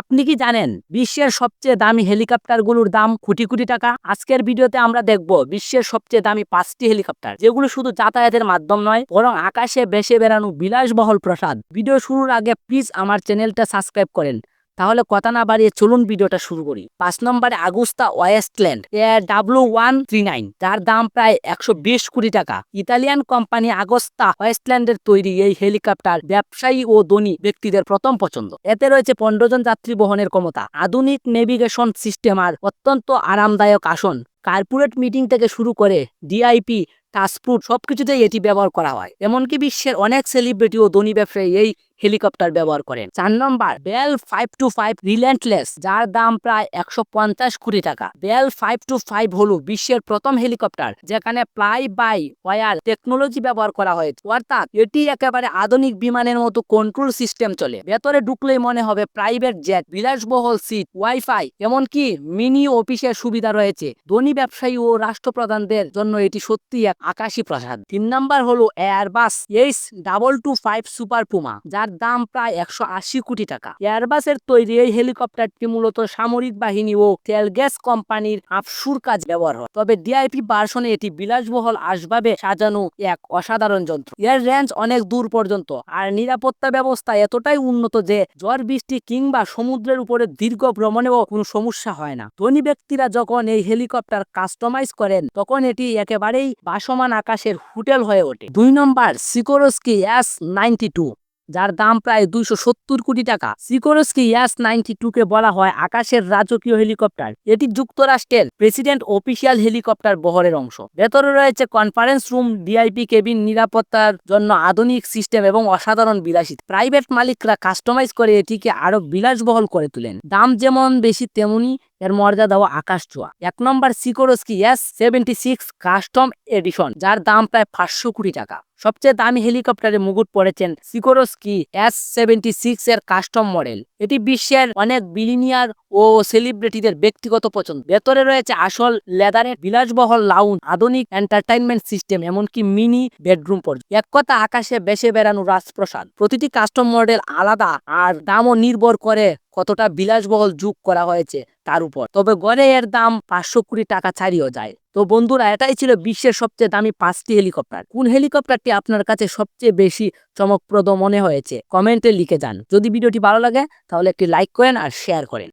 আপনি কি জানেন বিশ্বের সবচেয়ে দামি হেলিকপ্টারগুলোর দাম কোটি কোটি টাকা? আজকের ভিডিওতে আমরা দেখব বিশ্বের সবচেয়ে দামি 5টি হেলিকপ্টার, যেগুলো শুধু যাতায়াতের মাধ্যম নয়, বরং আকাশে ভেসে বেড়ানো বিলাসবহুল প্রাসাদ। ভিডিও শুরুর আগে প্লিজ আমার চ্যানেলটা সাবস্ক্রাইব করেন। তাহলে কথা না বাড়িয়ে চলুন ভিডিওটা শুরু করি। 5 নম্বরে আগুস্তা ওয়েস্টল্যান্ড AW139, যার দাম প্রায় 120 কোটি টাকা। ইতালিয়ান কোম্পানি আগস্তা ওয়েস্টল্যান্ডের তৈরি এই হেলিকপ্টার ব্যবসায়ী ও ধনী ব্যক্তিদের প্রথম পছন্দ। এতে রয়েছে 15 জন যাত্রী বহনের ক্ষমতা, আধুনিক নেভিগেশন সিস্টেম আর অত্যন্ত আরামদায়ক আসন। কর্পোরেট মিটিং থেকে শুরু করে ডিআইপি টাস্কফোর্স সবকিছুতেই এটি ব্যবহার করা হয়। এমনকি বিশ্বের অনেক সেলিব্রিটি ও ধনী ব্যবসায়ী এই হেলিকপ্টার ব্যবহার করেন। 4 নম্বর বেল 525 রিলেন্টলেস, যার দাম প্রায় 150 কোটি টাকা। বেল 525 হলো বিশ্বের প্রথম হেলিকপ্টার যেখানে ফ্লাই বাই ওয়্যার টেকনোলজি ব্যবহার করা হয়েছে, অর্থাৎ এটি একেবারে আধুনিক বিমানের মতো কন্ট্রোল সিস্টেম চলে। ভেতরে ঢুকলেই মনে হবে প্রাইভেট জেট, বিলাসবহুল সিট, ওয়াইফাই, এমনকি মিনি অফিসের সুবিধা রয়েছে। ধনী ব্যবসায়ী ও রাষ্ট্রপ্রধানদের জন্য এটি সত্যি এক আকাশী প্রাসাদ। 3 নম্বর হলো এয়ারবাস H225 সুপার পুমা, যার দাম প্রায় 180 কোটি টাকা। এয়ারবাসের তৈরি এই হেলিকপ্টারটি মূলত সামরিক বাহিনী ও তেল গ্যাস কোম্পানির আফসুর কাজ ব্যবহার হয়, তবে ডিআইপি ভার্সনে এটি বিলাসবহুল আসবাবে সাজানো এক অসাধারণ যন্ত্র। এর রেঞ্জ অনেক দূর পর্যন্ত, আর নিরাপত্তা ব্যবস্থা এতটাই উন্নত যে ঝড় বৃষ্টি কিংবা সমুদ্রের উপরে দীর্ঘ ভ্রমণেও কোনো সমস্যা হয় না। ধনী ব্যক্তিরা যখন এই হেলিকপ্টার কাস্টমাইজ করেন, তখন এটি একেবারেই ভাসমান আকাশের হোটেল হয়ে ওঠে। 2 নম্বর সিকোরস্কি S92, যার দাম প্রায় 270 কোটি টাকা। সিকোরস্কি S92 কে বলা হয় আকাশের রাজকীয় হেলিকপ্টার। এটি যুক্তরাষ্ট্রের প্রেসিডেন্ট অফিসিয়াল হেলিকপ্টার বহরের অংশ। ভেতরে রয়েছে কনফারেন্স রুম, ডিআইপি কেবিন, নিরাপত্তার জন্য আধুনিক সিস্টেম এবং অসাধারণ বিলাসিতা। প্রাইভেট মালিকরা কাস্টমাইজ করে এটিকে আরো বিলাসবহুল করে তোলেন। দাম যেমন বেশি, তেমনি এর মর্যাদাও আকাশ ছোঁয়া। 1 নম্বর সিকোরস্কি S76 কাস্টম এডিশন, যার দাম প্রায় 500 কোটি টাকা। সবচেয়ে দামি হেলিকপ্টারে মুকুট পড়েছেন সিকোরস্কি S76 এর কাস্টম মডেল। এটি বিশ্বের অনেক বিলিনিয়ার ও সেলিব্রিটিদের ব্যক্তিগত পছন্দ। ভেতরে রয়েছে আসল লেদারের বিলাসবহুল লাউঞ্জ, আধুনিক এন্টারটেইনমেন্ট সিস্টেম, এমনকি মিনি বেডরুম পর্যন্ত। এক কথা আকাশে ভেসে বেড়ানো রাজপ্রাসাদ। প্রতিটি কাস্টম মডেল আলাদা, আর দামও নির্ভর করে কতটা বিলাসবহুল যোগ করা হয়েছে তার উপর। তবে গড়ে এর দাম 500 কোটি টাকা ছাড়িয়েও যায়। তো বন্ধুরা, এটাই ছিল বিশ্বের সবচেয়ে দামি 5টি হেলিকপ্টার। কোন হেলিকপ্টারটি আপনার কাছে সবচেয়ে বেশি চমকপ্রদ মনে হয়েছে কমেন্টে লিখে যান। যদি ভিডিওটি ভালো লাগে তাহলে একটি লাইক করেন আর শেয়ার করেন।